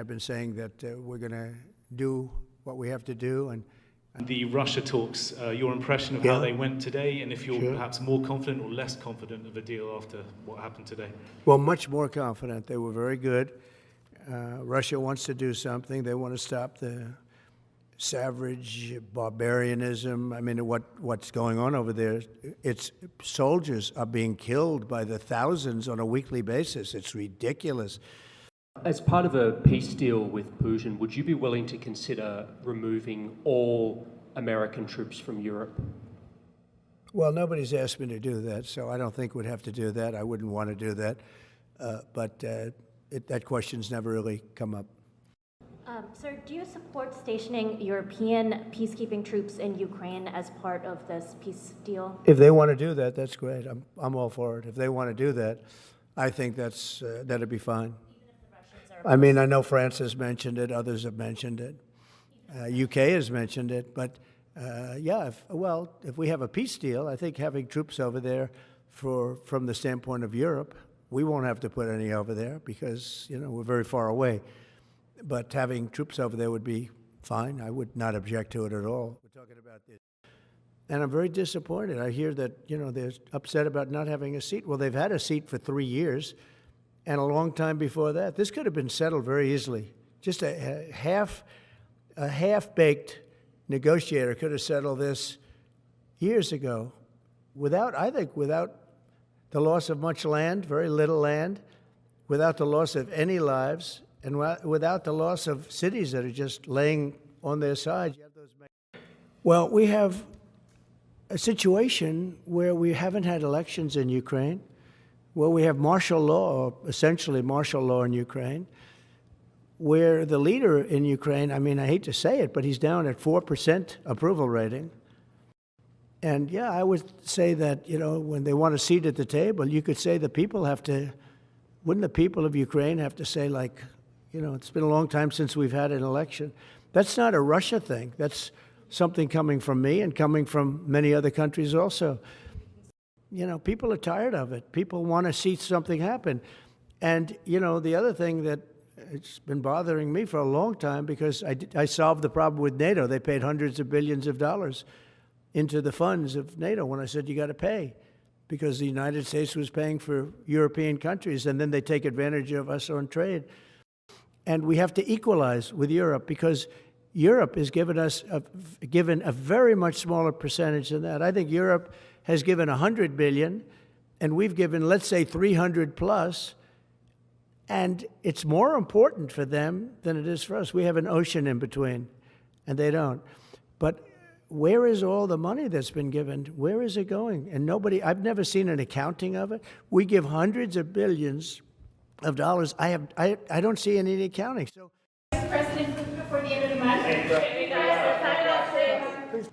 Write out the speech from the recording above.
I've been saying that we're going to do what we have to do. And the Russia talks, your impression of how they went today, and if you're perhaps more confident or less confident of a deal after what happened today? Well, much more confident. They were very good. Russia wants to do something. They want to stop the savage barbarianism. I mean, what's going on over there? It's soldiers are being killed by the thousands on a weekly basis. It's ridiculous. As part of a peace deal with Putin, would you be willing to consider removing all American troops from Europe? Well, nobody's asked me to do that, so I don't think we'd have to do that. I wouldn't want to do that. But that question's never really come up. Sir, do you support stationing European peacekeeping troops in Ukraine as part of this peace deal? If they want to do that, that's great. I'm all for it. If they want to do that, I think that'd be fine. I mean, I know France has mentioned it. Others have mentioned it. UK has mentioned it. But, if we have a peace deal, I think having troops over there from the standpoint of Europe, we won't have to put any over there because, we're very far away. But having troops over there would be fine. I would not object to it at all. We're talking about this. And I'm very disappointed. I hear that, they're upset about not having a seat. Well, they've had a seat for 3 years. And a long time before that, this could have been settled very easily. Just a half-baked negotiator could have settled this years ago, without the loss of much land, very little land, without the loss of any lives, and without the loss of cities that are just laying on their sides. Well, we have a situation where we haven't had elections in Ukraine. Well, we have martial law, essentially martial law in Ukraine, where the leader in Ukraine, I mean, I hate to say it, but he's down at 4% approval rating. And yeah, I would say that, when they want a seat at the table, you could say the people wouldn't the people of Ukraine have to say, like, it's been a long time since we've had an election. That's not a Russia thing. That's something coming from me and coming from many other countries also. People are tired of it. People want to see something happen. And, the other thing that it's been bothering me for a long time, because I solved the problem with NATO. They paid hundreds of billions of dollars into the funds of NATO when I said, you got to pay, because the United States was paying for European countries, and then they take advantage of us on trade. And we have to equalize with Europe, because Europe is given a very much smaller percentage than that. I think Europe has given $100 billion, and we've given, let's say, 300 plus, and it's more important for them than it is for us. We have an ocean in between, and they don't. But where is all the money that's been given? Where is it going? And I've never seen an accounting of it. We give hundreds of billions of dollars. I don't see any accounting. So, President, before the end of the month, you guys are